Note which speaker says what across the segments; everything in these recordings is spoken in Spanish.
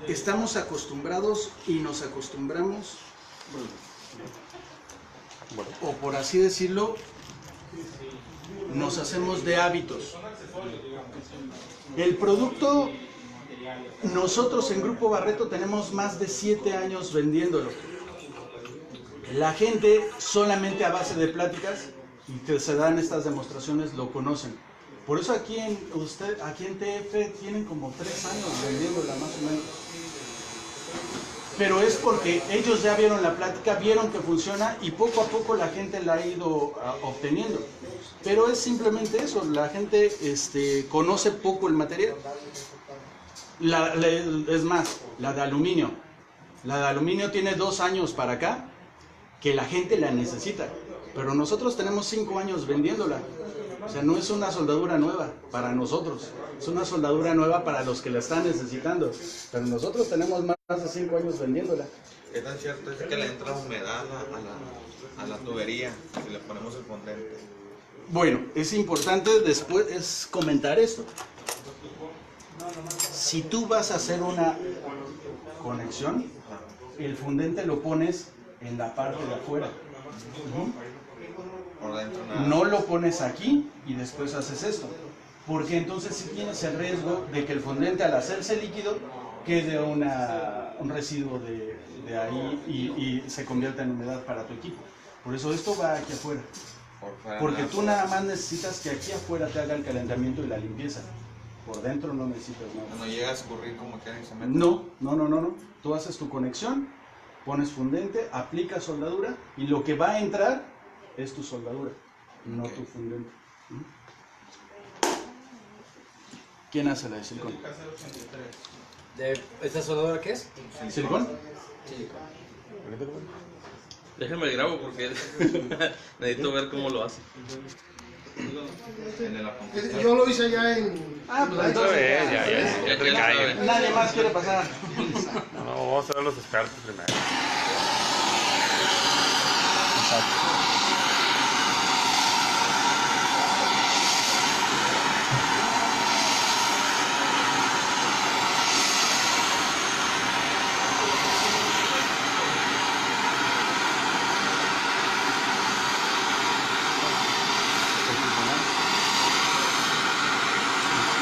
Speaker 1: estamos acostumbrados y nos acostumbramos, o por así decirlo, nos hacemos de hábitos. El producto, nosotros en Grupo Barreto tenemos más de 7 años vendiéndolo. La gente solamente a base de pláticas y que se dan estas demostraciones lo conocen. Por eso aquí en TF tienen como 3 años vendiéndola más o menos. Pero es porque ellos ya vieron la plática, vieron que funciona y poco a poco la gente la ha ido obteniendo. Pero es simplemente eso, la gente conoce poco el material. Es más, la de aluminio. La de aluminio tiene 2 años para acá que la gente la necesita. Pero nosotros tenemos 5 años vendiéndola. O sea, no es una soldadura nueva para nosotros. Es una soldadura nueva para los que la están necesitando. Pero nosotros tenemos más de 5 años vendiéndola.
Speaker 2: ¿Qué tan cierto es que le entra humedad a la tubería si le ponemos el fondente?
Speaker 1: Bueno, es importante después comentar esto. Si tú vas a hacer una conexión, el fundente lo pones en la parte de afuera.
Speaker 2: Por dentro nada.
Speaker 1: No lo pones aquí y después haces esto. Porque entonces sí tienes el riesgo de que el fondente al hacerse líquido quede un residuo de ahí y se convierta en humedad para tu equipo. Por eso esto va aquí afuera. Porque tú nada más necesitas que aquí afuera te haga el calentamiento y la limpieza. Por dentro no necesitas nada.
Speaker 2: No llega a escurrir como que se mete.
Speaker 1: No. Tú haces tu conexión, pones fundente, aplicas soldadura y lo que va a entrar es tu soldadura, no tu fundente. ¿Quién hace la de silicón?
Speaker 3: ¿Esta soldadura qué es?
Speaker 1: ¿Silicón?
Speaker 4: Déjenme grabo porque necesito ver cómo lo hace.
Speaker 5: Yo lo hice allá en...
Speaker 1: Pues
Speaker 6: entonces
Speaker 4: Ya que él sabe.
Speaker 1: nadie más quiere pasar.
Speaker 6: No, vamos a ver los expertos primero.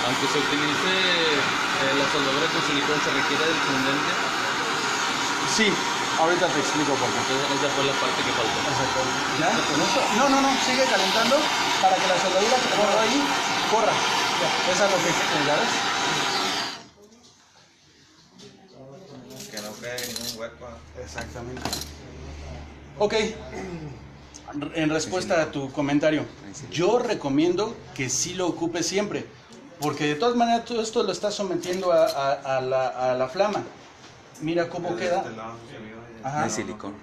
Speaker 4: Aunque se utilice la soldadura con silicón, ¿se requiere del fundente?
Speaker 1: Sí, ahorita te explico por qué.
Speaker 4: Entonces esa fue la parte que faltó.
Speaker 1: Exacto. ¿Ya? ¿Con eso? No, sigue calentando para que la soldadura que corra ahí corra. Ya, esa es lo que ya ves.
Speaker 2: Que no quede ningún hueco.
Speaker 1: Exactamente. Ok, en respuesta a tu comentario, yo recomiendo que sí lo ocupes siempre, porque de todas maneras todo esto lo estás sometiendo a la flama. Mira cómo queda. Ajá.
Speaker 7: De silicón.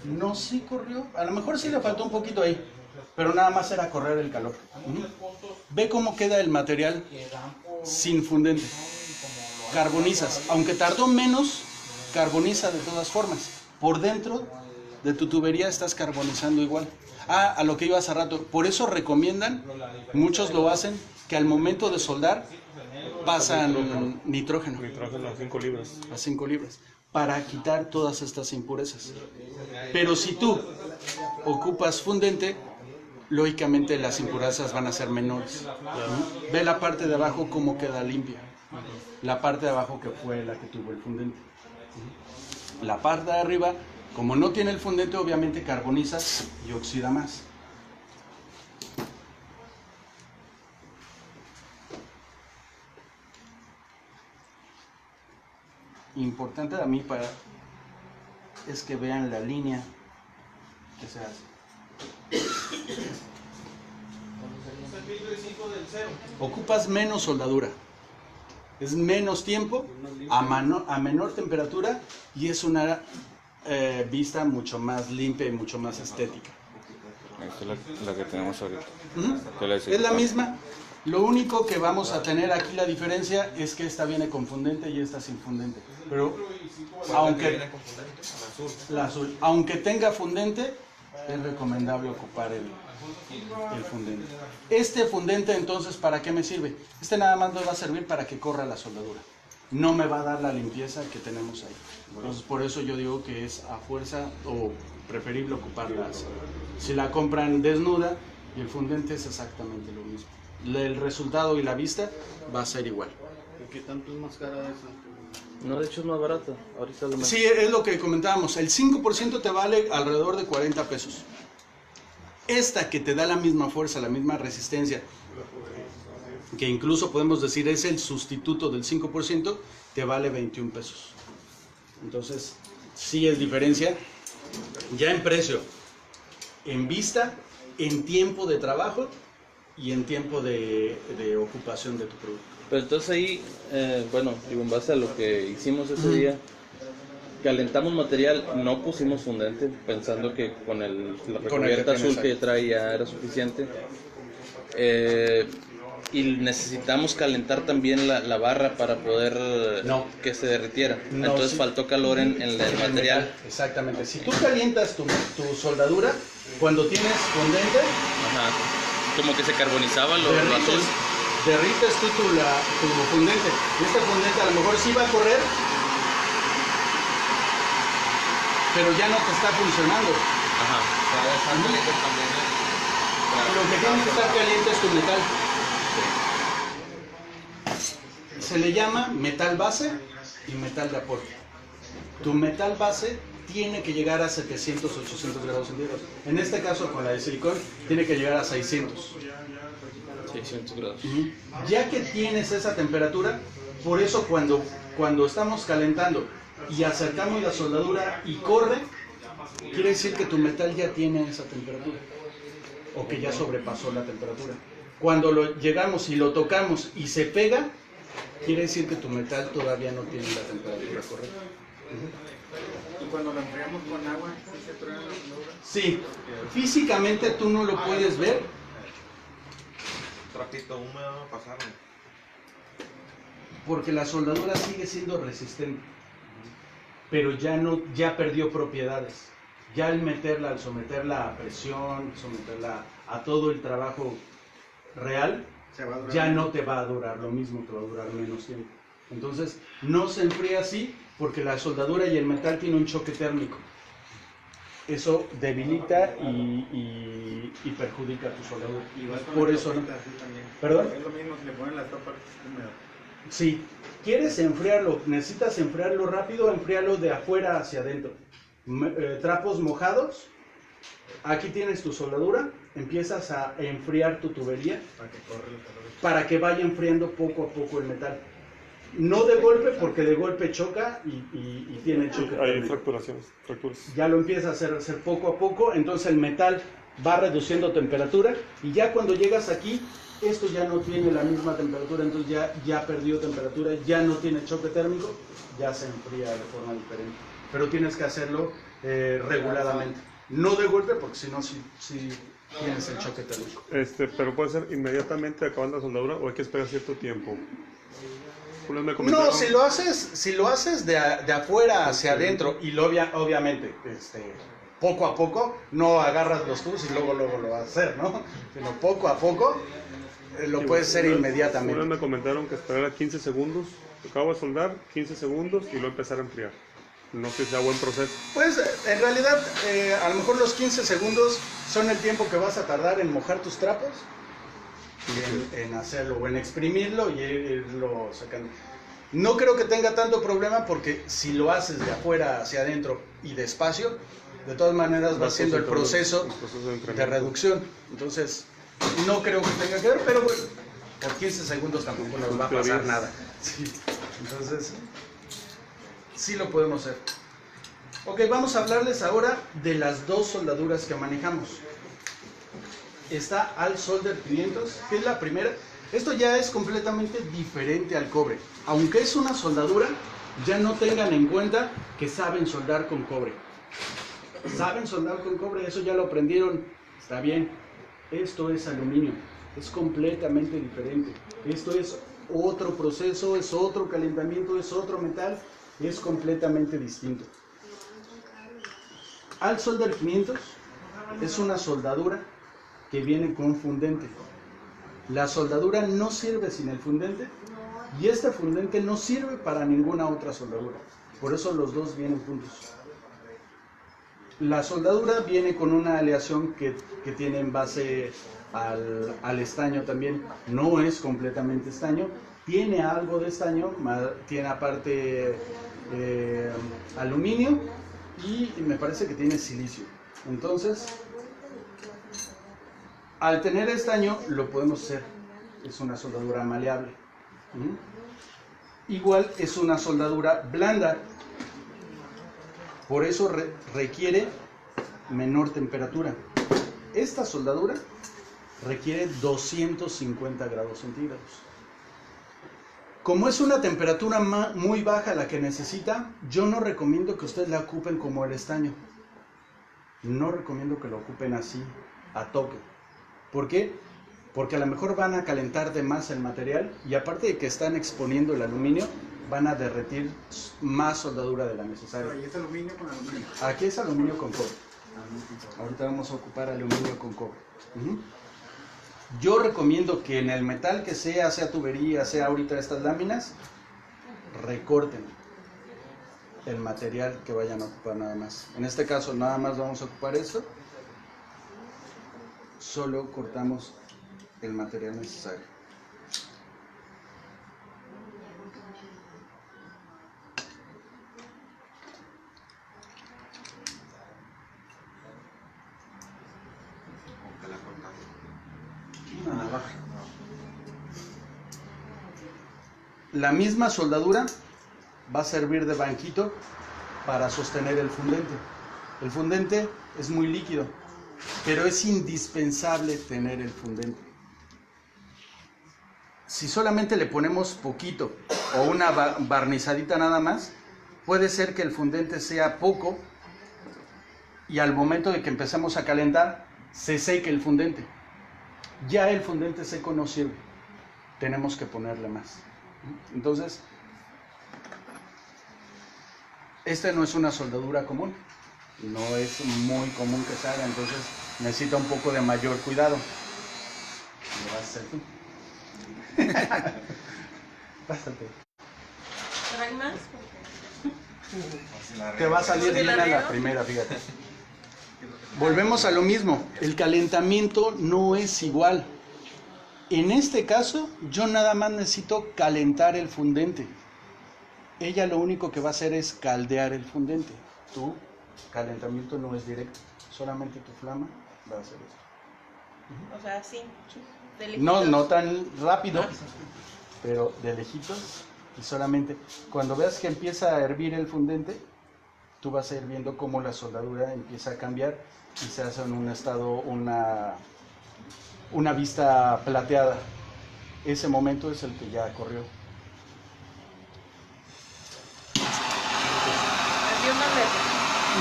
Speaker 1: No, sí corrió, a lo mejor sí le faltó un poquito ahí, pero nada más era correr el calor. Ve cómo queda el material sin fundente. Carbonizas, aunque tardó menos, carboniza de todas formas. Por dentro de tu tubería estás carbonizando igual. A lo que iba hace rato, por eso recomiendan, muchos lo hacen, que al momento de soldar pasan nitrógeno.
Speaker 6: Nitrógeno a 5 libras.
Speaker 1: A 5 libras, para quitar todas estas impurezas. Pero si tú ocupas fundente, lógicamente las impurezas van a ser menores. Ve la parte de abajo cómo queda limpia. La parte de abajo que fue la que tuvo el fundente. La parte de arriba, como no tiene el fundente, obviamente carboniza y oxida más. Importante a mí es que vean la línea que se hace. Ocupas menos soldadura, es menos tiempo, a menor temperatura y es una vista mucho más limpia y mucho más estética.
Speaker 7: Esta es la que tenemos ahorita.
Speaker 1: Es la misma. Lo único que vamos a tener aquí la diferencia es que esta viene con fundente y esta sin fundente. Pero aunque tenga fundente, es recomendable ocupar el fundente. Este fundente entonces, ¿para qué me sirve? Este nada más nos va a servir para que corra la soldadura. no me va a dar la limpieza que tenemos ahí. Entonces por eso yo digo que es a fuerza o preferible ocuparlas. Si la compran desnuda y el fundente es exactamente lo mismo. El resultado y la vista va a ser igual.
Speaker 5: ¿Qué tanto es más cara esa?
Speaker 4: No, de hecho es más barata. Ahorita lo más.
Speaker 1: Sí, es lo que comentábamos. El 5% te vale alrededor de 40 pesos. Esta que te da la misma fuerza, la misma resistencia, que incluso podemos decir es el sustituto del 5%, te vale 21 pesos. Entonces, sí es diferencia ya en precio, en vista, en tiempo de trabajo y en tiempo de ocupación de tu producto.
Speaker 4: Pero entonces ahí, bueno, digo, en base a lo que hicimos ese día, calentamos material, no pusimos fundente, pensando que con la recubierta azul que traía era suficiente. Y necesitamos calentar también la barra para poder que se derritiera.
Speaker 1: No,
Speaker 4: entonces
Speaker 1: sí.
Speaker 4: faltó calor en el material.
Speaker 1: Exactamente. Si tú calientas tu soldadura, cuando tienes fundente,
Speaker 4: Ajá. Como que se carbonizaba lo azul.
Speaker 1: derrites tú tu fundente. Y este fundente a lo mejor sí va a correr, pero ya no te está funcionando.
Speaker 4: Ajá.
Speaker 1: Lo que tiene que estar caliente es tu metal. Se le llama metal base y metal de aporte. Tu metal base tiene que llegar a 700, 800 grados centígrados. En este caso, con la de silicón, tiene que llegar a 600.
Speaker 4: 600 grados.
Speaker 1: Ya que tienes esa temperatura, por eso cuando estamos calentando y acercamos la soldadura y corre, quiere decir que tu metal ya tiene esa temperatura o que ya sobrepasó la temperatura. Cuando llegamos y lo tocamos y se pega, quiere decir que tu metal todavía no tiene la temperatura correcta.
Speaker 5: ¿Y cuando lo enfriamos con agua, sí se truena la soldadura?
Speaker 1: Sí, físicamente tú no lo puedes ver.
Speaker 2: Trapito húmedo pasaron.
Speaker 1: Porque la soldadura sigue siendo resistente, pero ya perdió propiedades. Ya al someterla a presión, someterla a todo el trabajo real, ya no te va a durar lo mismo, te va a durar menos tiempo. Entonces, no se enfría así porque la soldadura y el metal tienen un choque térmico. Eso debilita y perjudica tu soldadura. Por eso no. ¿Perdón?
Speaker 5: Es lo mismo si le ponen la tapa húmeda.
Speaker 1: Si quieres enfriarlo, necesitas enfriarlo rápido, enfriarlo de afuera hacia adentro. Trapos mojados, aquí tienes tu soldadura, empiezas a enfriar tu tubería para que vaya enfriando poco a poco el metal. No de golpe, porque de golpe choca y tiene choque.
Speaker 6: Hay fracturas.
Speaker 1: Ya lo empieza a hacer poco a poco, entonces el metal va reduciendo temperatura y ya cuando llegas aquí, esto ya no tiene la misma temperatura, entonces ya perdió temperatura, ya no tiene choque térmico, ya se enfría de forma diferente. Pero tienes que hacerlo reguladamente, no de golpe, porque si no, sí tienes el choque térmico.
Speaker 6: Pero puede ser inmediatamente acabando la soldadura o hay que esperar cierto tiempo.
Speaker 1: No, si lo haces de afuera hacia adentro y obviamente poco a poco, no agarras los tubos y luego lo vas a hacer, ¿no? Sino poco a poco lo puedes hacer inmediatamente.
Speaker 6: Me comentaron que esperara 15 segundos, acabo de soldar, 15 segundos y luego empezar a enfriar. No sé si sea buen proceso.
Speaker 1: Pues en realidad a lo mejor los 15 segundos son el tiempo que vas a tardar en mojar tus trapos y en hacerlo o en exprimirlo y irlo sacando. No creo que tenga tanto problema porque si lo haces de afuera hacia adentro y despacio, de todas maneras va haciendo el proceso de reducción. Entonces no creo que tenga que ver, pero bueno, por 15 segundos tampoco nos va a pasar nada. Sí. Entonces sí lo podemos hacer. Ok, vamos a hablarles ahora de las dos soldaduras que manejamos. Está Al Solder 500, que es la primera. Esto ya es completamente diferente al cobre. Aunque es una soldadura, ya no tengan en cuenta que saben soldar con cobre. Saben soldar con cobre, eso ya lo aprendieron, está bien. Esto es aluminio, es completamente diferente. Esto es otro proceso, es otro calentamiento, es otro metal, es completamente distinto. Al Solder 500 es una soldadura que viene con fundente. La soldadura no sirve sin el fundente Y este fundente no sirve para ninguna otra soldadura. Por eso los dos vienen juntos. La soldadura viene con una aleación que tiene en base al estaño también. No es completamente estaño. Tiene algo de estaño, tiene aparte aluminio y me parece que tiene silicio. Entonces, al tener estaño lo podemos hacer. Es una soldadura maleable. Igual es una soldadura blanda. Por eso requiere menor temperatura. Esta soldadura requiere 250 grados centígrados. Como es una temperatura muy baja la que necesita, yo no recomiendo que ustedes la ocupen como el estaño. No recomiendo que lo ocupen así, a toque. ¿Por qué? Porque a lo mejor van a calentar de más el material y aparte de que están exponiendo el aluminio, van a derretir más soldadura de la necesaria.
Speaker 5: Ahí es aluminio con aluminio.
Speaker 1: Aquí es aluminio con cobre. Ahorita vamos a ocupar aluminio con cobre. Yo recomiendo que en el metal que sea tubería, sea ahorita estas láminas, recorten el material que vayan a ocupar nada más. En este caso nada más vamos a ocupar esto. Solo cortamos el material necesario. Una navaja. La misma soldadura va a servir de banquito para sostener el fundente. El fundente es muy líquido, pero es indispensable tener el fundente. Si solamente le ponemos poquito o una barnizadita nada más, puede ser que el fundente sea poco y al momento de que empecemos a calentar se seque el fundente. Ya el fundente seco no sirve, tenemos que ponerle más. Entonces, esta no es una soldadura común, no es muy común que se haga, entonces necesita un poco de mayor cuidado. Lo vas a hacer tú. Bastante.
Speaker 3: ¿Trae más?
Speaker 1: Te va a salir bien a la primera, fíjate. Volvemos a lo mismo, el calentamiento no es igual. En este caso, yo nada más necesito calentar el fundente. Ella lo único que va a hacer es caldear el fundente. Tu calentamiento no es directo, solamente tu flama va a hacer esto.
Speaker 3: O sea, así.
Speaker 1: No tan rápido, pero de lejitos y solamente cuando veas que empieza a hervir el fundente, tú vas a ir viendo cómo la soldadura empieza a cambiar y se hace en un estado, una vista plateada. Ese momento es el que ya corrió.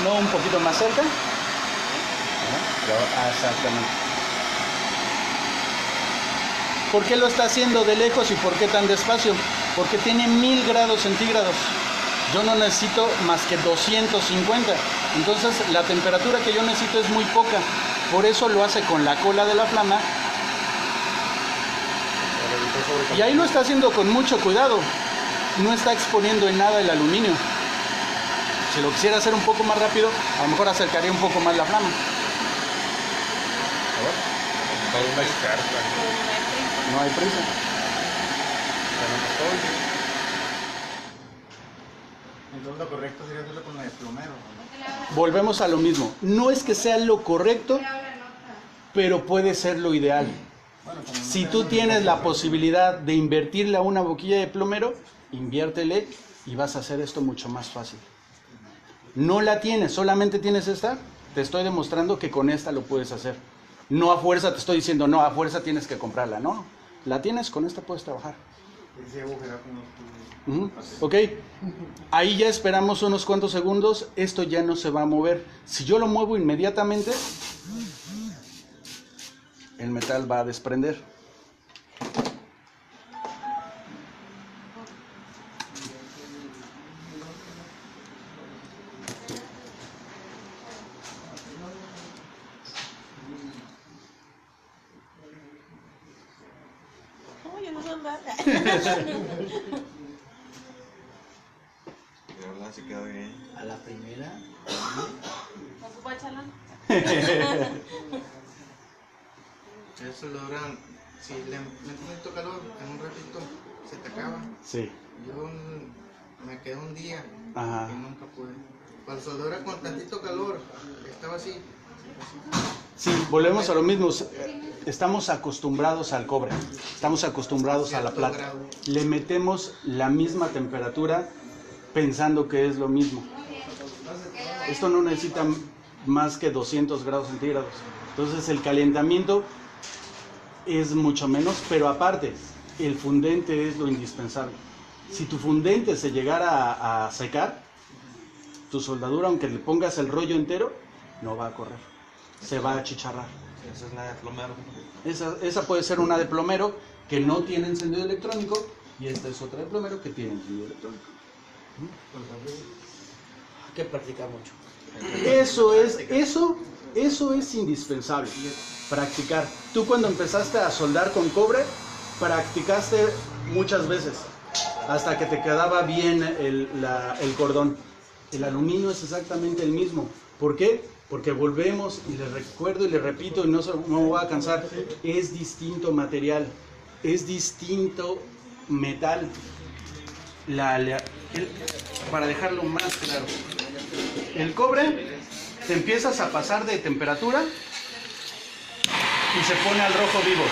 Speaker 1: No, un poquito más cerca. Exactamente. ¿Por qué lo está haciendo de lejos y por qué tan despacio? Porque tiene 1000 grados centígrados. Yo no necesito más que 250. Entonces la temperatura que yo necesito es muy poca. Por eso lo hace con la cola de la flama. Y ahí lo está haciendo con mucho cuidado. No está exponiendo en nada el aluminio. Si lo quisiera hacer un poco más rápido, a lo mejor acercaría un poco más la flama. No hay prisa.
Speaker 5: Entonces lo correcto sería hacerlo con la de plomero, ¿no?
Speaker 1: Volvemos a lo mismo. No es que sea lo correcto, pero puede ser lo ideal. Si tú tienes la posibilidad de invertirle a una boquilla de plomero, inviértele y vas a hacer esto mucho más fácil. No la tienes, solamente tienes esta, te estoy demostrando que con esta lo puedes hacer. No a fuerza te estoy diciendo, no, a fuerza tienes que comprarla, no. La tienes, con esta puedes trabajar. Ok, ahí ya esperamos unos cuantos segundos, esto ya no se va a mover. Si yo lo muevo inmediatamente, el metal va a desprender.
Speaker 3: chamba.
Speaker 2: De verdad, sí quedó bien.
Speaker 8: A la primera.
Speaker 3: ¿Ocupa chalán?
Speaker 5: Eso logran, si le metes mucho calor, en un ratito se te acaba.
Speaker 1: Sí.
Speaker 5: Yo me quedé un día
Speaker 1: Ajá.
Speaker 5: y nunca pude. Cuando soldadura con tantito calor, estaba así.
Speaker 1: Sí, volvemos a lo mismo. Estamos acostumbrados al cobre, estamos acostumbrados a la plata. Le metemos la misma temperatura pensando que es lo mismo. Esto no necesita más que 200 grados centígrados. Entonces el calentamiento es mucho menos, pero aparte, el fundente es lo indispensable. Si tu fundente se llegara a secar, tu soldadura, aunque le pongas el rollo entero, no va a correr, se va a achicharrar.
Speaker 2: Esa es la de plomero.
Speaker 1: Esa puede ser una de plomero que no tiene encendido electrónico, y esta es otra de plomero que tiene encendido electrónico.
Speaker 8: Hay que practicar mucho.
Speaker 1: Eso es indispensable, practicar. Tú cuando empezaste a soldar con cobre, practicaste muchas veces, hasta que te quedaba bien el cordón. El aluminio es exactamente el mismo. ¿Por qué? Porque volvemos, y les recuerdo y les repito, y no me voy a cansar, es distinto material, es distinto metal. Para dejarlo más claro, el cobre, te empiezas a pasar de temperatura y se pone al rojo vivo.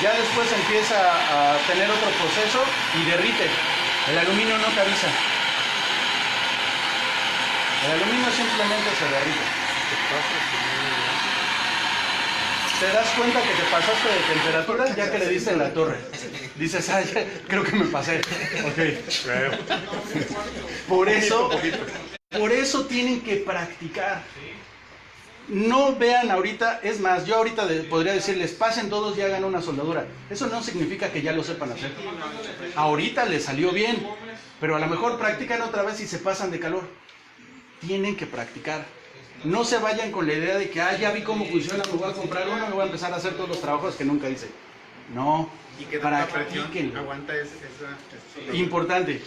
Speaker 1: Ya después empieza a tener otro proceso y derrite. El aluminio no te avisa. El aluminio simplemente se derrite. Te das cuenta que te pasaste de temperatura ya que le diste en la torre. Dices, ay, creo que me pasé. Ok. Por eso tienen que practicar. No vean ahorita, es más, yo ahorita podría decirles, pasen todos y hagan una soldadura. Eso no significa que ya lo sepan hacer. Ahorita les salió bien, pero a lo mejor practican otra vez y se pasan de calor. Tienen que practicar. No se vayan con la idea de que, ya vi cómo funciona, me voy a comprar uno, me voy a empezar a hacer todos los trabajos que nunca hice. No,
Speaker 5: Y que tanta presión
Speaker 1: practíquenlo.
Speaker 5: aguanta esa
Speaker 1: Importante.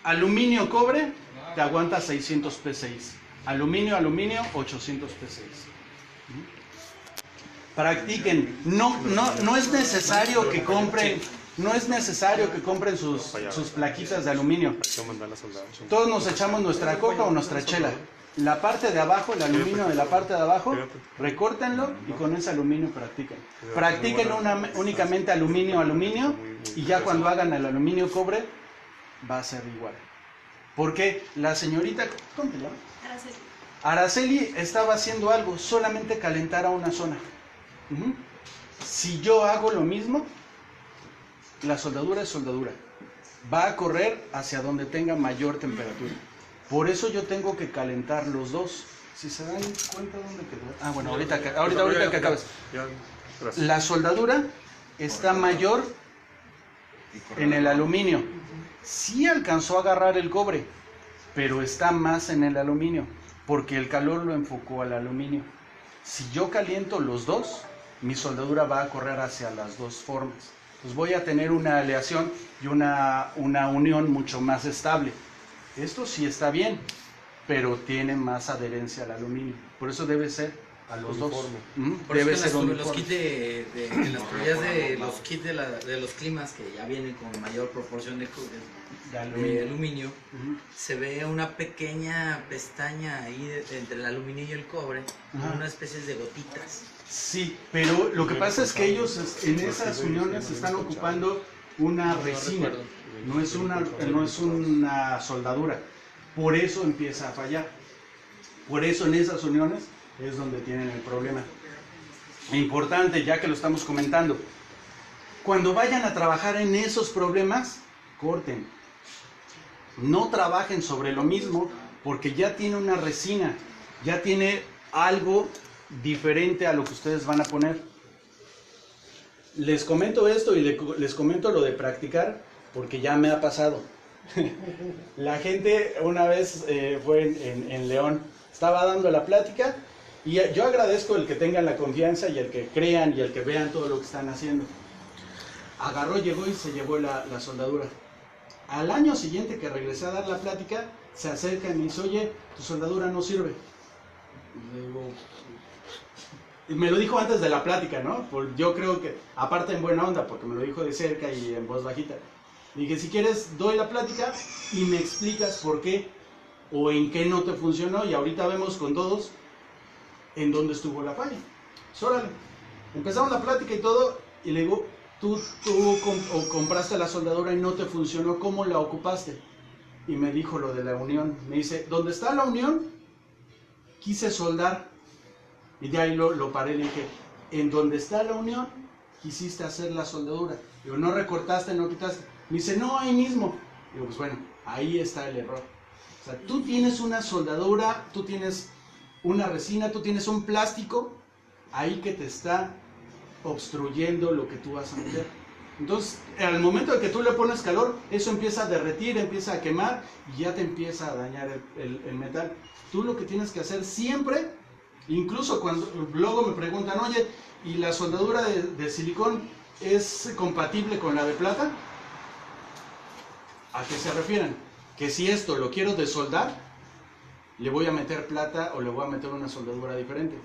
Speaker 1: Aluminio, cobre, te aguanta 600 P6. Aluminio, 800 P6. Practiquen. No es necesario que compren. No es necesario que compren sus plaquitas de aluminio.
Speaker 6: Hay que mandarla a soldar.
Speaker 1: Todos nos echamos nuestra coca o nuestra chela. La parte de abajo, el aluminio de la parte de abajo, recórtenlo y con ese aluminio practiquen. Practiquen únicamente aluminio, y ya cuando hagan el aluminio cobre, va a ser igual. Porque la señorita, ¿cómo te llamas? Araceli estaba haciendo algo, solamente calentar a una zona. Si yo hago lo mismo, la soldadura es soldadura. Va a correr hacia donde tenga mayor temperatura. Por eso yo tengo que calentar los dos. Si se dan cuenta dónde quedó. Bueno, ahorita que acabes.
Speaker 6: Ya, gracias.
Speaker 1: La soldadura está mayor en el aluminio. Sí alcanzó a agarrar el cobre, pero está más en el aluminio, porque el calor lo enfocó al aluminio. Si yo caliento los dos, mi soldadura va a correr hacia las dos formas. Pues voy a tener una aleación y una unión mucho más estable. Esto sí está bien, pero tiene más adherencia al aluminio. Por eso debe ser a los dos.
Speaker 8: Por
Speaker 1: Debe
Speaker 8: eso
Speaker 1: ser
Speaker 8: los
Speaker 1: uniforme.
Speaker 8: kits de las tuberías de los kits de los climas que ya vienen con mayor proporción de aluminio, se ve una pequeña pestaña ahí entre el aluminio y el cobre, como una especie de gotitas.
Speaker 1: Sí, pero lo que pasa es que ellos en esas uniones están ocupando una resina, no es una soldadura. Por eso empieza a fallar. Por eso en esas uniones es donde tienen el problema. Importante, ya que lo estamos comentando, cuando vayan a trabajar en esos problemas, corten. No trabajen sobre lo mismo, porque ya tiene una resina, ya tiene algo diferente a lo que ustedes van a poner. Les comento esto y les comento lo de practicar, porque ya me ha pasado. La gente una vez fue en León, estaba dando la plática, y yo agradezco el que tengan la confianza y el que crean y el que vean todo lo que están haciendo. Agarró, llegó y se llevó la soldadura. Al año siguiente que regresé a dar la plática, se acerca y me dice, oye, tu soldadura no sirve. Y le digo, y me lo dijo antes de la plática, ¿no? Yo creo que, aparte en buena onda, porque me lo dijo de cerca y en voz bajita. Le dije, si quieres, doy la plática y me explicas por qué o en qué no te funcionó, y ahorita vemos con todos en dónde estuvo la falla. Pues, órale. Empezamos la plática y todo, y le digo, tú compraste la soldadura y no te funcionó, ¿cómo la ocupaste? Y me dijo lo de la unión. Me dice, ¿dónde está la unión? Quise soldar. Y de ahí lo paré y le dije, en donde está la unión, quisiste hacer la soldadura. Digo, no recortaste, no quitaste. Me dice, no, ahí mismo. Digo, pues bueno, ahí está el error. O sea, tú tienes una soldadura, tú tienes una resina, tú tienes un plástico ahí que te está obstruyendo lo que tú vas a meter. Entonces, al momento de que tú le pones calor, eso empieza a derretir, empieza a quemar y ya te empieza a dañar el metal. Tú lo que tienes que hacer siempre, incluso cuando luego me preguntan, oye, ¿y la soldadura de silicón es compatible con la de plata? ¿A qué se refieren? Que si esto lo quiero desoldar, le voy a meter plata o le voy a meter una soldadura diferente.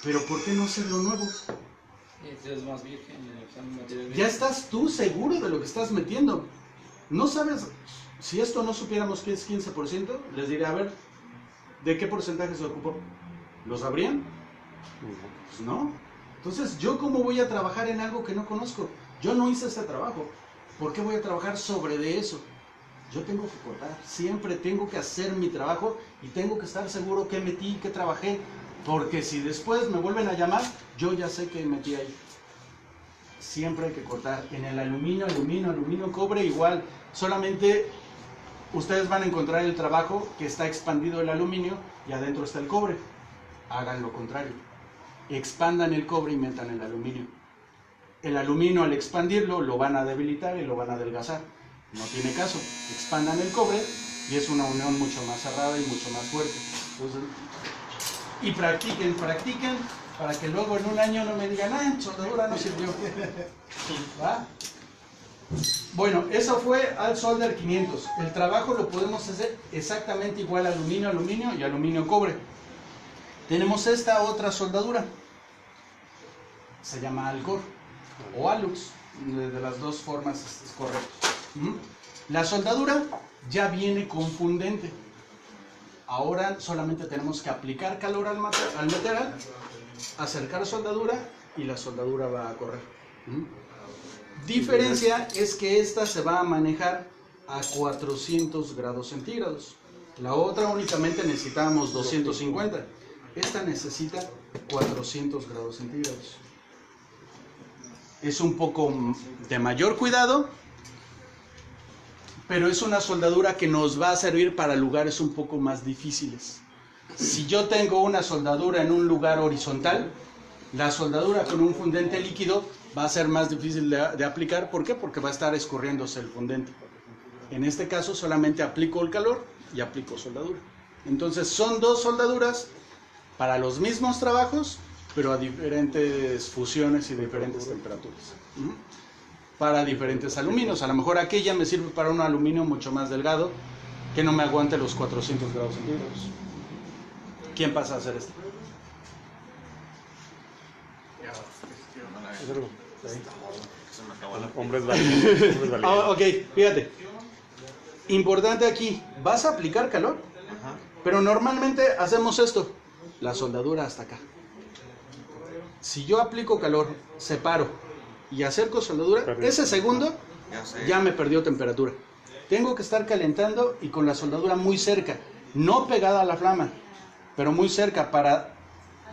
Speaker 1: Pero ¿por qué no hacerlo nuevo?
Speaker 8: Es más virgen,
Speaker 1: Ya estás tú seguro de lo que estás metiendo. No sabes, si esto no supiéramos que es 15%, les diré, a ver, ¿de qué porcentaje se ocupó? ¿Lo sabrían? Pues no. Entonces, ¿yo cómo voy a trabajar en algo que no conozco? Yo no hice ese trabajo. ¿Por qué voy a trabajar sobre de eso? Yo tengo que cortar, siempre tengo que hacer mi trabajo y tengo que estar seguro que metí, que trabajé, porque si después me vuelven a llamar, yo ya sé que metí ahí. Siempre hay que cortar. En el aluminio, cobre, igual. Solamente ustedes van a encontrar el trabajo que está expandido el aluminio y adentro está el cobre. Hagan lo contrario. Expandan el cobre y metan el aluminio. El aluminio, al expandirlo, lo van a debilitar y lo van a adelgazar. No tiene caso. Expandan el cobre y es una unión mucho más cerrada y mucho más fuerte. Entonces, y practiquen para que luego en un año no me digan, soldadura no sirvió. ¿Va? Bueno, eso fue al solder 500. El trabajo lo podemos hacer exactamente igual, aluminio y aluminio cobre. Tenemos esta otra soldadura. Se llama Alcor o Alux. De las dos formas es correcto. La soldadura ya viene con fundente. Ahora solamente tenemos que aplicar calor al material, acercar soldadura y la soldadura va a correr. Diferencia es que esta se va a manejar a 400 grados centígrados. La otra únicamente necesitábamos 250. Esta necesita 400 grados centígrados. Es un poco de mayor cuidado, pero es una soldadura que nos va a servir para lugares un poco más difíciles. Si yo tengo una soldadura en un lugar horizontal, la soldadura con un fundente líquido va a ser más difícil de aplicar. ¿Por qué? Porque va a estar escurriéndose el fundente. En este caso solamente aplico el calor y aplico soldadura. Entonces son dos soldaduras para los mismos trabajos, pero a diferentes fusiones y diferentes temperaturas. Para diferentes aluminios. A lo mejor aquella me sirve para un aluminio mucho más delgado que no me aguante los 400 grados centígrados. ¿Quién pasa a hacer esto?
Speaker 6: Hombres valientes. Hombres valientes.
Speaker 1: Ok, fíjate. Importante aquí, vas a aplicar calor, pero normalmente hacemos esto, la soldadura hasta acá. Si yo aplico calor, separo y acerco soldadura, ese segundo ya me perdió temperatura. Tengo que estar calentando y con la soldadura muy cerca, no pegada a la flama, pero muy cerca para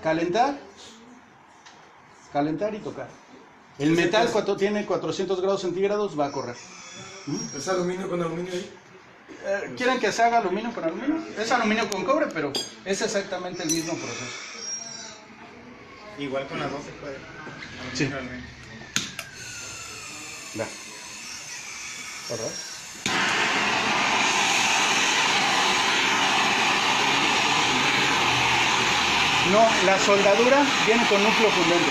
Speaker 1: calentar y tocar. El metal cuando tiene 400 grados centígrados va a correr.
Speaker 5: ¿Es aluminio con aluminio ahí?
Speaker 1: ¿Quieren que se haga aluminio con aluminio? Es aluminio con cobre, pero es exactamente el mismo proceso.
Speaker 5: Igual con las dos se puede.
Speaker 1: Sí.
Speaker 5: Realmente.
Speaker 1: Va. ¿Verdad? No, la soldadura viene con núcleo fundente.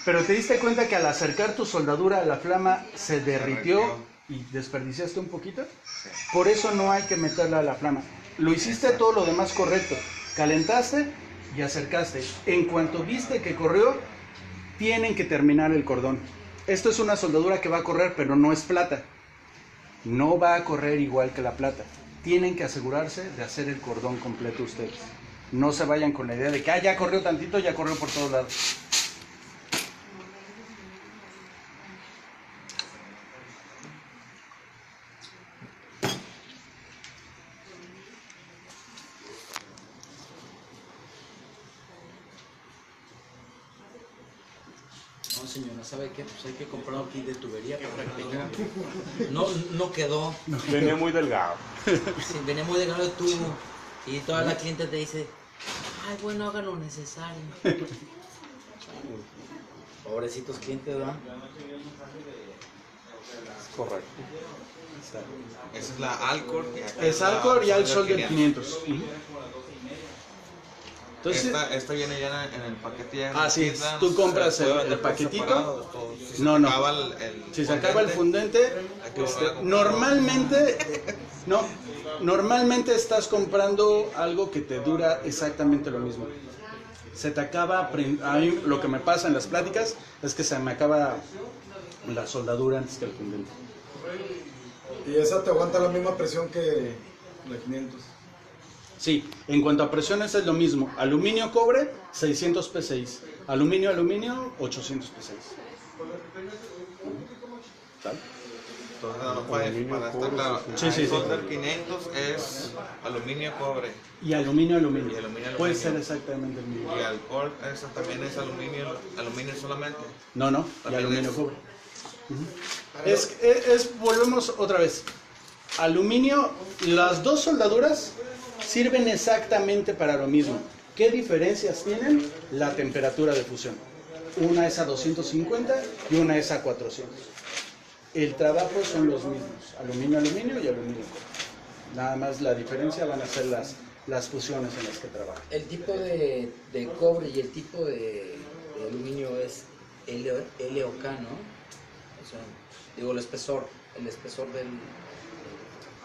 Speaker 1: Pero te diste cuenta que al acercar tu soldadura a la flama se derritió y desperdiciaste un poquito. Por eso no hay que meterla a la flama. Lo hiciste todo lo demás correcto. Calentaste y acercaste. En cuanto viste que corrió, tienen que terminar el cordón. Esto es una soldadura que va a correr, pero no es plata. No va a correr igual que la plata. Tienen que asegurarse de hacer el cordón completo ustedes. No se vayan con la idea de que ya corrió tantito, ya corrió por todos lados.
Speaker 8: No, señora, ¿sabe qué? Pues hay que comprar un kit de tubería para practicar. No quedó.
Speaker 6: Venía muy delgado.
Speaker 8: Sí, venía muy delgado el tubo. Y toda la cliente te dice, ay, bueno, hagan lo necesario. Pobrecitos clientes, ¿verdad?
Speaker 6: Correcto.
Speaker 2: Esa es la Alcor.
Speaker 1: Es Alcor y al Solder 500. Entonces,
Speaker 2: Esta viene ya en el paquete. Ya en
Speaker 1: Ah,
Speaker 2: la
Speaker 1: sí,
Speaker 2: tienda,
Speaker 1: tú compras
Speaker 2: se puede
Speaker 1: el
Speaker 2: vender por
Speaker 1: paquetito.
Speaker 2: separado, o si
Speaker 1: No,
Speaker 2: se
Speaker 1: no.
Speaker 2: acaba
Speaker 1: si se acaba el fundente,
Speaker 2: hay que volver a comprar.
Speaker 1: normalmente estás comprando algo que te dura exactamente lo mismo. Se te acaba, a mí lo que me pasa en las pláticas es que se me acaba la soldadura antes que el fundente.
Speaker 9: Y esa te aguanta la misma presión que la 500.
Speaker 1: Sí, en cuanto a presiones es lo mismo. Aluminio, cobre, 600 PSI. Aluminio, 800 PSI. ¿Tal?
Speaker 2: Entonces, para estar claro,
Speaker 1: Sí, sí, sí.
Speaker 2: Solder 500 es aluminio, cobre.
Speaker 1: Y aluminio.
Speaker 2: Y aluminio.
Speaker 1: Puede ser exactamente el mismo.
Speaker 2: Y Alcor, esa también es aluminio solamente.
Speaker 1: No, y
Speaker 2: También
Speaker 1: aluminio,
Speaker 2: es-
Speaker 1: cobre. Volvemos otra vez. Aluminio, las dos soldaduras sirven exactamente para lo mismo. ¿Qué diferencias tienen? La temperatura de fusión. Una es a 250 y una es a 400. El trabajo son los mismos, aluminio y aluminio cobre. Nada más la diferencia van a ser las fusiones en las que trabajan.
Speaker 8: El tipo de cobre y el tipo de aluminio es LOK, ¿no? O sea, digo, el espesor del...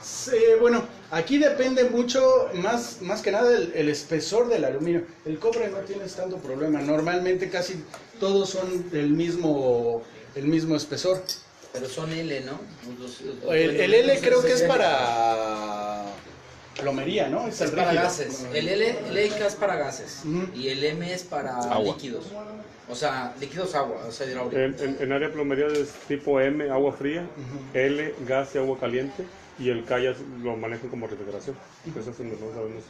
Speaker 1: Sí, bueno, aquí depende mucho, más que nada, el espesor del aluminio. El cobre no tienes tanto problema. Normalmente casi todos son del mismo espesor.
Speaker 8: Pero son L, ¿no?
Speaker 1: El L creo que es para plomería, ¿no?
Speaker 8: Es
Speaker 1: el
Speaker 8: para
Speaker 1: rígido.
Speaker 8: gases. El LK es para gases.
Speaker 1: Ujú.
Speaker 8: Y el M es para
Speaker 7: Agua.
Speaker 8: líquidos. O sea, líquidos agua, o sea, hidráulico.
Speaker 6: En área de plomería es tipo M, agua fría, L, gas y agua caliente, y el K ya lo manejan como refrigeración. Eso es donde no sabemos.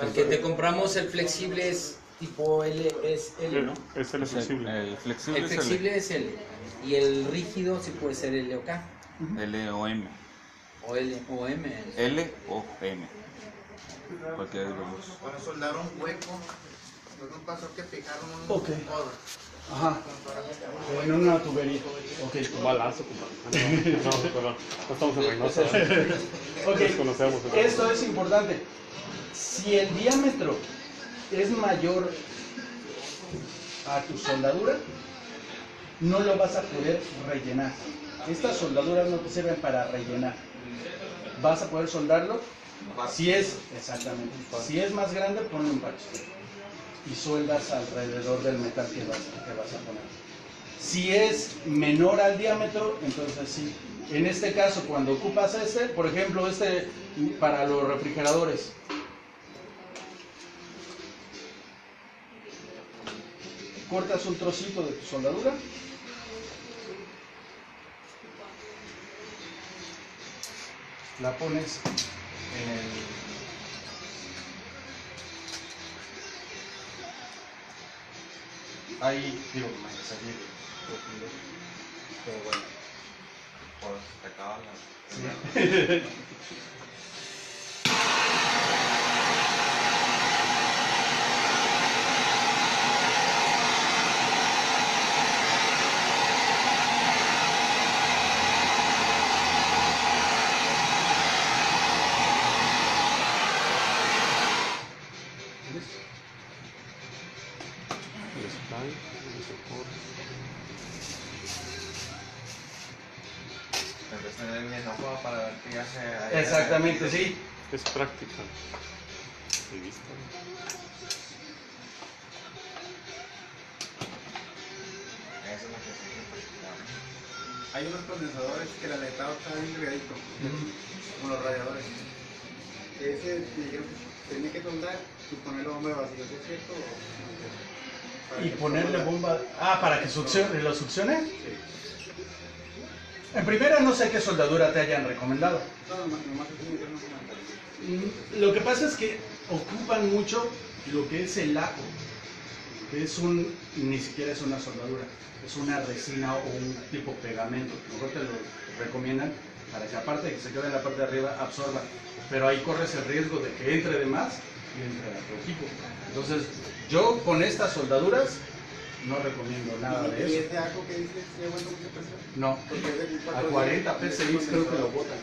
Speaker 8: El que te compramos, el flexible es tipo L, es L, ¿no?
Speaker 6: Es el flexible.
Speaker 7: El flexible
Speaker 8: El
Speaker 7: es
Speaker 8: flexible es L. Y el rígido sí puede ser L o K.
Speaker 7: L o M.
Speaker 8: O L o M.
Speaker 7: L o M. Cualquiera de los dos.
Speaker 5: Para soldar un hueco, no pasó que fijaron un
Speaker 1: Ok.
Speaker 5: codo.
Speaker 1: Ajá. En una tubería. Ok.
Speaker 6: Un balazo, compadre. No, perdón. No estamos en Reynosa.
Speaker 1: Ok.
Speaker 6: Desconocemos.
Speaker 1: Esto es importante. Si el diámetro es mayor a tu soldadura, no lo vas a poder rellenar. Estas soldaduras no te sirven para rellenar. Vas a poder soldarlo. Si es más grande, ponle un parche y sueldas alrededor del metal que vas a poner. Si es menor al diámetro, entonces sí. En este caso, cuando ocupas por ejemplo, para los refrigeradores, cortas un trocito de tu soldadura, la pones en el... Ahí, digo, me salí profundo, pero bueno.
Speaker 2: Pues se acaba la...
Speaker 6: El spline, el soporte.
Speaker 2: prender mi enojo para ver que ya se...
Speaker 1: Exactamente, sí.
Speaker 6: Es práctica. Y vista.
Speaker 2: Esa es la que se tiene que practicar.
Speaker 5: Hay unos condensadores que el aletado está bien delgadito, como los radiadores. Ese me dijeron que tenía que soldar y ponerle bomba de vacío, ¿sí es cierto?
Speaker 1: Y ponerle bomba. Ah, para que succione, lo succione. En primera, no sé qué soldadura te hayan recomendado.
Speaker 5: No, nomás eso me dijeron.
Speaker 1: Lo que pasa es que ocupan mucho lo que es el laco, que es ni siquiera es una soldadura, es una resina o un tipo pegamento. Mejor te lo recomiendan para que aparte de que se quede en la parte de arriba, absorba. Pero ahí corres el riesgo de que entre de más y entre a tu equipo. Entonces, yo con estas soldaduras no recomiendo nada de
Speaker 5: ¿Y
Speaker 1: eso.
Speaker 5: ese arco que dice si aguanta mucha presión?
Speaker 1: No,
Speaker 5: Porque es de
Speaker 1: a 40 PSI creo que lo botan.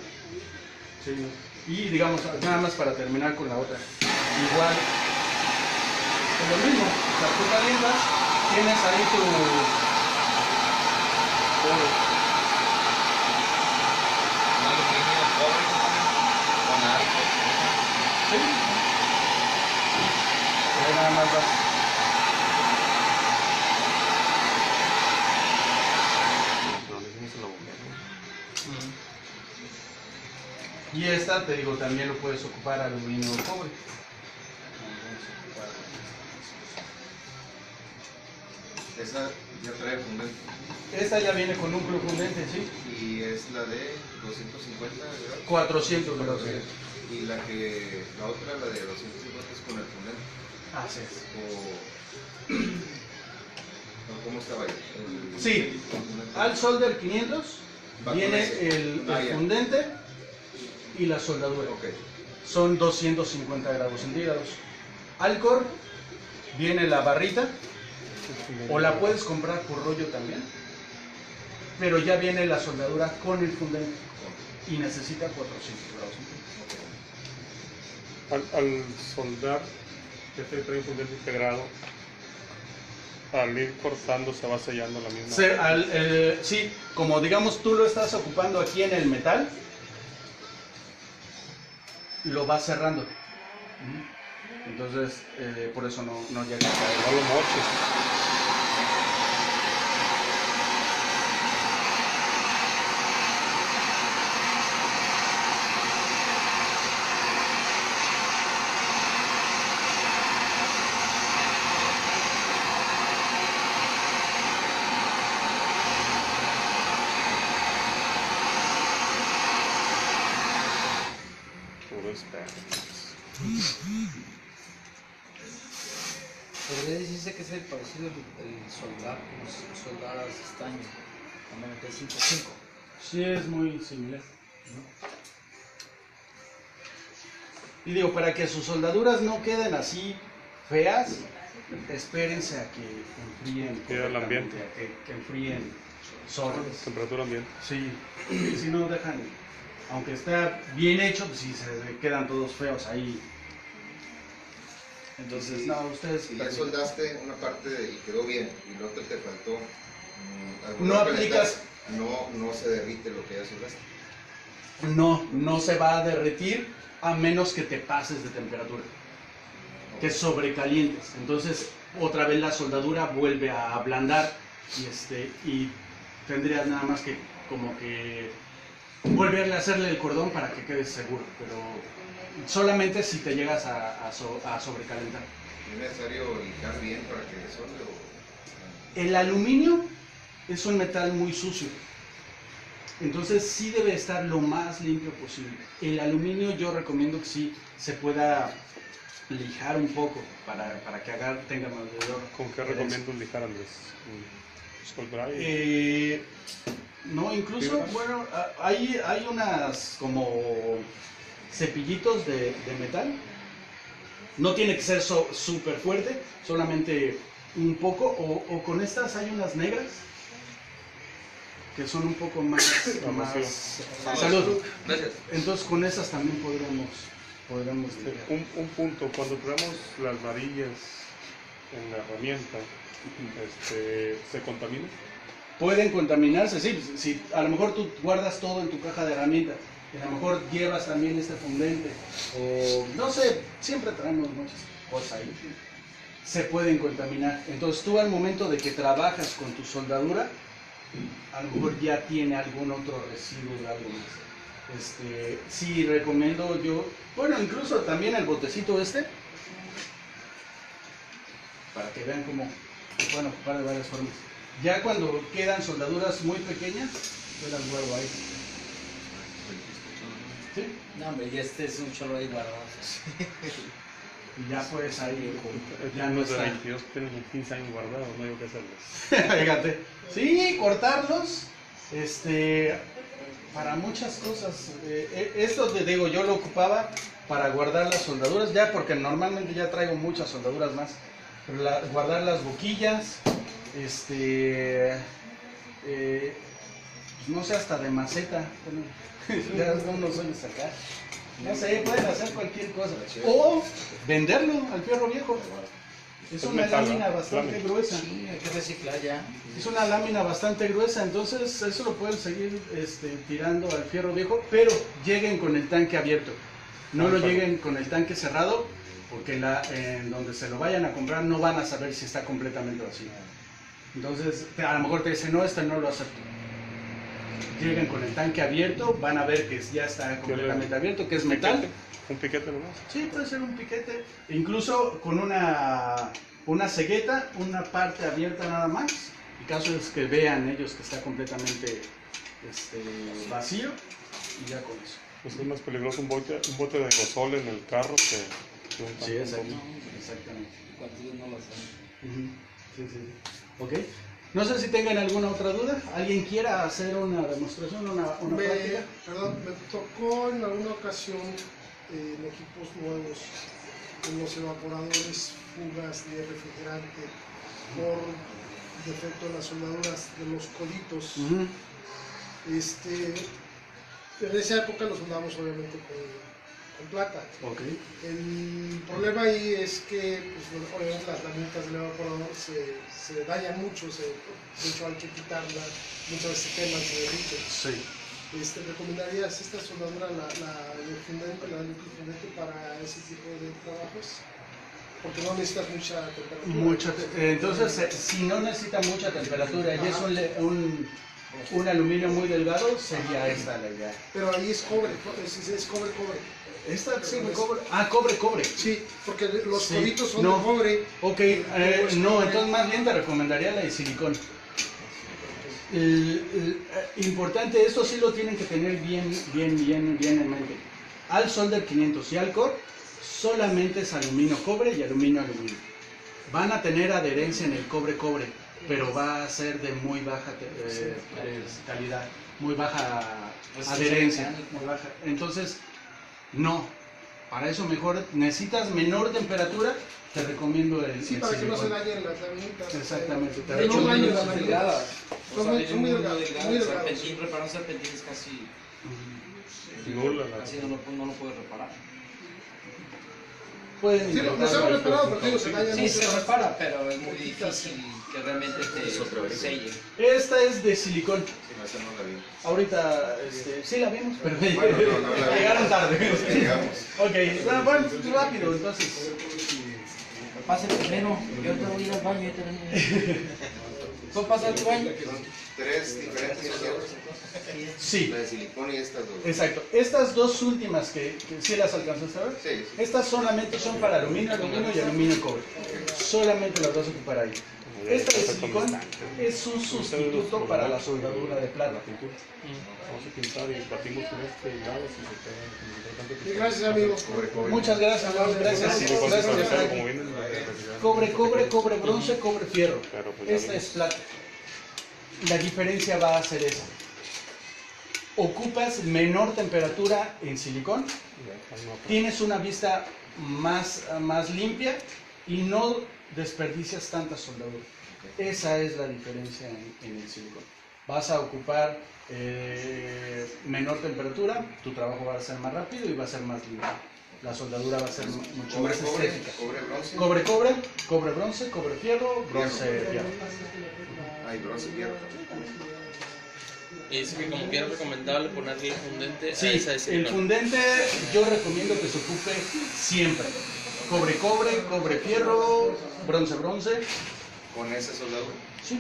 Speaker 1: Sí, no. Y digamos, nada más para terminar con la otra. Igual, es lo mismo. O sea, tú calientas, tienes ahí tu...
Speaker 2: Un aluminio, cobre, con arco.
Speaker 1: Sí. Ahí nada más vas.
Speaker 6: No, le hicimos en la boca.
Speaker 1: Y esta, te digo, también lo puedes ocupar aluminio o cobre.
Speaker 2: Esa ya trae fundente.
Speaker 1: Esta ya viene con núcleo fundente, ¿sí?
Speaker 2: Y es la de 250 grados.
Speaker 1: 400 grados.
Speaker 2: Y la otra, la de 250 es con el fundente.
Speaker 1: Así es.
Speaker 2: ¿O cómo estaba ahí?
Speaker 1: Sí, al solder 500
Speaker 2: Va
Speaker 1: viene
Speaker 2: con ese.
Speaker 1: el
Speaker 2: Ah, ya.
Speaker 1: fundente y la soldadura.
Speaker 2: Ok.
Speaker 1: Son 250 grados centígrados. Alcor viene la barrita, o la puedes comprar por rollo también, pero ya viene la soldadura con el fundente y necesita 400 grados centígrados.
Speaker 6: Al soldar, este trae un fundente integrado, al ir cortando se va sellando la misma.
Speaker 1: Sí, como digamos tú lo estás ocupando aquí en el metal, lo vas cerrando. Entonces, por eso no llega a caer.
Speaker 6: No lo moches. Puro experto.
Speaker 8: Podría decirse que es el parecido el soldar, como soldar estaño, a 95.5.
Speaker 1: Sí, es muy similar. Y digo, para que sus soldaduras no queden así feas, espérense a que enfríen.
Speaker 6: Queda el ambiente.
Speaker 1: Que enfríen solos.
Speaker 6: Temperatura ambiente.
Speaker 1: Sí, si no dejan, aunque está bien hecho, pues sí se quedan todos feos ahí. Entonces, no, ustedes...
Speaker 2: Si ya soldaste una parte y quedó bien, y lo que te faltó,
Speaker 1: No aplicas...
Speaker 2: No se derrite lo que ya soldaste.
Speaker 1: No se va a derretir a menos que te pases de temperatura, que sobrecalientes. Entonces, otra vez la soldadura vuelve a ablandar y tendrías nada más que como que volverle a hacerle el cordón para que quedes seguro, pero solamente si te llegas a sobrecalentar.
Speaker 2: ¿Es necesario lijar bien para que solde o...?
Speaker 1: El aluminio es un metal muy sucio, entonces sí debe estar lo más limpio posible. El aluminio yo recomiendo que sí se pueda lijar un poco para que tenga mayor...
Speaker 6: ¿Con qué recomiendas lijar, Andrés? ¿Skull dry?
Speaker 1: No, incluso,
Speaker 6: ¿Fibras?
Speaker 1: bueno, hay unas como cepillitos de metal. No tiene que ser súper fuerte, solamente un poco, o con estas hay unas negras que son un poco más... Salud.
Speaker 2: Gracias.
Speaker 1: Entonces con esas también podríamos
Speaker 6: Un punto, cuando traemos las varillas en la herramienta, ¿se contamina?
Speaker 1: Pueden contaminarse, sí, si a lo mejor tú guardas todo en tu caja de herramientas, y a lo mejor llevas también este fundente, o no sé, siempre traemos muchas cosas ahí, se pueden contaminar. Entonces tú al momento de que trabajas con tu soldadura, a lo mejor ya tiene algún otro residuo de algo más. Sí recomiendo yo, bueno, incluso también el botecito para que vean cómo se pueden ocupar de varias formas. Ya cuando quedan soldaduras muy pequeñas, yo las guardo ahí. ¿Sí?
Speaker 8: No, hombre, y este es un chorro ahí guardado.
Speaker 1: Y ya pues ahí, ya no
Speaker 6: Los de
Speaker 1: está.
Speaker 6: 22 tienen 15 años guardados, no hay que hacerlos.
Speaker 1: Fíjate. Sí, cortarlos, para muchas cosas. Esto te digo, yo lo ocupaba para guardar las soldaduras, ya porque normalmente ya traigo muchas soldaduras más. Pero guardar las boquillas, no sé, hasta de maceta. Ya unos hoyos acá. No sé, pueden hacer cualquier cosa. O venderlo al fierro viejo. Es una lámina bastante gruesa.
Speaker 8: Sí, hay que reciclar ya.
Speaker 1: Es una lámina bastante gruesa, entonces eso lo pueden seguir tirando al fierro viejo, pero lleguen con el tanque abierto. No lo lleguen con el tanque cerrado, porque en donde se lo vayan a comprar no van a saber si está completamente vacío. Entonces, a lo mejor te dicen, no, no lo acepto. Lleguen con el tanque abierto, van a ver que ya está completamente abierto, que es metal.
Speaker 6: ¿Un piquete nomás?
Speaker 1: Sí, puede ser un piquete, incluso con una cegueta, una parte abierta nada más. El caso es que vean ellos que está completamente vacío y ya con eso.
Speaker 6: Pues es más peligroso un bote de aerosol en el carro que un
Speaker 1: Sí,
Speaker 6: tanque.
Speaker 1: exactamente.
Speaker 8: Cuando no lo hacen.
Speaker 1: Sí, sí. Ok. No sé si tengan alguna otra duda. ¿Alguien quiera hacer una demostración, una práctica?
Speaker 10: Perdón, me tocó en alguna ocasión en equipos nuevos con los evaporadores, fugas de refrigerante por defecto de las soldaduras de los coditos. En esa época los soldamos obviamente con plata.
Speaker 1: Okay.
Speaker 10: El problema ahí es que pues, obviamente las herramientas del evaporador se dañan mucho, de hecho hay que quitarlas, muchas veces se queman, se derriten.
Speaker 1: Sí.
Speaker 10: ¿Recomendarías esta soldadura, el fundente para ese tipo de trabajos? Porque no necesitas mucha temperatura.
Speaker 1: Entonces, si no necesita mucha temperatura y es un aluminio muy delgado, sería esta la idea.
Speaker 10: Pero ahí es cobre, es cobre.
Speaker 1: ¿Esta sí, cobre? Ah, cobre.
Speaker 10: Sí, porque los coditos son
Speaker 1: no.
Speaker 10: de cobre.
Speaker 1: Ok, no, entonces más bien te recomendaría la de silicón. Importante, esto sí lo tienen que tener bien en mente. Al Solder 500 y al Core solamente es aluminio-cobre y aluminio-aluminio. Van a tener adherencia en el cobre-cobre, pero va a ser de muy baja calidad, muy baja adherencia. Muy baja. Entonces, no. Para eso mejor necesitas menor temperatura. Te recomiendo el
Speaker 10: Sí, para que no se dañen las laminitas.
Speaker 1: Exactamente.
Speaker 10: De hecho,
Speaker 8: Son
Speaker 10: daños
Speaker 8: muy delgadas.
Speaker 10: Son muy delgadas.
Speaker 8: Reparar un serpentín es casi no lo puedes reparar.
Speaker 1: Pueden
Speaker 10: Sí, nos hemos reparado, pero digo, se dañan
Speaker 8: Sí,
Speaker 10: mucho.
Speaker 8: se repara, pero es muy difícil que realmente te selle.
Speaker 1: Esta es de silicón.
Speaker 2: No, esa no la vi.
Speaker 1: Ahorita, sí la vimos, pero
Speaker 2: Bueno, no la vi.
Speaker 1: llegaron tarde.
Speaker 2: Llegamos.
Speaker 1: Ok, bueno, rápido, entonces.
Speaker 8: Pase primero, yo te voy a ir al baño y te vengo. ¿Puedo pasar tu baño?
Speaker 2: Son 3 diferentes opciones.
Speaker 1: Sí,
Speaker 2: La de silicón y estas dos.
Speaker 1: exacto. Estas dos últimas que sí las alcanzaste a ver.
Speaker 2: Sí.
Speaker 1: Estas solamente son para aluminio y aluminio cobre. Solamente las vas a ocupar ahí. Esta de silicón es un sustituto para la soldadura de plata.
Speaker 6: Vamos a pintar y batimos con y lado si se
Speaker 10: Sí, gracias, amigos.
Speaker 1: Muchas gracias, gracias. Gracias.
Speaker 6: como vienen de refrigerante.
Speaker 1: Cobre, bronce, cobre, fierro.
Speaker 6: Pero pues ya
Speaker 1: Esta
Speaker 6: vimos.
Speaker 1: es plata. La diferencia va a ser esa. Ocupas menor temperatura en silicón, tienes una vista más limpia y no desperdicias tanta soldadura. Esa es la diferencia en el silicón. Vas a ocupar menor temperatura, tu trabajo va a ser más rápido y va a ser más limpio. la soldadura va a ser mucho
Speaker 2: Cobre,
Speaker 1: más
Speaker 2: cobre,
Speaker 1: estética.
Speaker 2: cobre, bronce.
Speaker 1: Cobre, bronce, cobre, fierro, bronce, fierro.
Speaker 2: Ay, bronce, fierro.
Speaker 4: Y dice que como quiera es recomendable ponerle el fundente a
Speaker 1: Sí,
Speaker 4: esa de
Speaker 1: el
Speaker 4: silicona.
Speaker 1: fundente yo recomiendo que se ocupe siempre. Cobre, cobre, fierro, bronce.
Speaker 2: Con esa soldadura.
Speaker 1: Sí.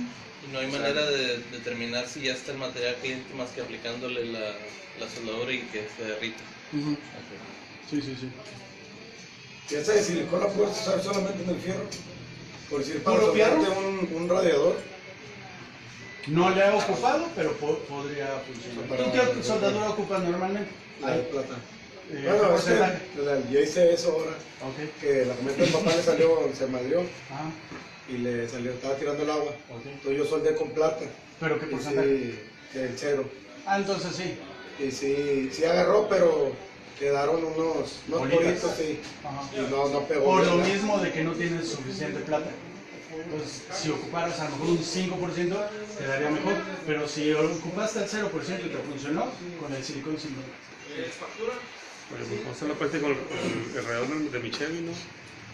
Speaker 4: Y no hay manera de determinar si ya está el material caliente más que aplicándole la soldadura y que se derrita.
Speaker 1: Sí.
Speaker 9: ¿Y esa de silicona puedes usar solamente en el fierro? Por decir, para
Speaker 1: ¿Puro fierro?
Speaker 9: soldarte un radiador.
Speaker 1: No le he ocupado, pero podría funcionar. ¿Tú qué soldadura ocupas normalmente?
Speaker 9: La de plata.
Speaker 1: ¿Qué
Speaker 9: Bueno, es
Speaker 1: porcentaje?
Speaker 9: que yo hice eso ahora.
Speaker 1: Ok.
Speaker 9: Que la cometa del papá le salió, se madrió
Speaker 1: Ah,
Speaker 9: y le salió, estaba tirando el agua.
Speaker 1: ok.
Speaker 9: Entonces yo soldé con plata.
Speaker 1: ¿Pero qué
Speaker 9: Y
Speaker 1: porcentaje?
Speaker 9: sí, del cero.
Speaker 1: Ah, entonces sí.
Speaker 9: Y sí agarró, pero quedaron unos
Speaker 1: Bolitas.
Speaker 9: poritos, sí.
Speaker 1: Ajá.
Speaker 9: Y no pegó.
Speaker 1: Por lo
Speaker 9: bien.
Speaker 1: mismo de que no tienes suficiente plata. Entonces, si ocuparas a lo mejor un 5%, te daría mejor. Pero si ocupaste el 0% y te funcionó, con el silicón sin problema.
Speaker 6: Oye, pues vamos a hacer la peste con el radiador de mi Chevy, ¿no?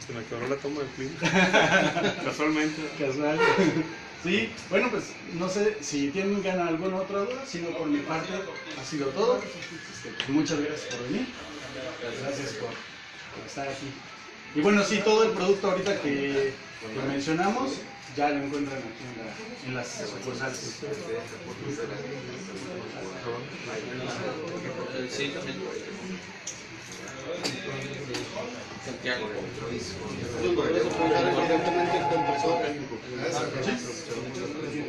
Speaker 6: Se me quebró la toma del clima. Casualmente.
Speaker 1: Casual. Sí, bueno, pues no sé si tienen ganas alguna otra duda, sino por mi parte ha sido todo. Pues, muchas gracias por venir. Gracias por estar aquí. Y bueno, sí, todo el producto ahorita que mencionamos ya lo encuentran aquí en las sucursales.
Speaker 4: Sí, también. Santiago.
Speaker 5: Evidentemente el compresor.
Speaker 1: ¿Sí?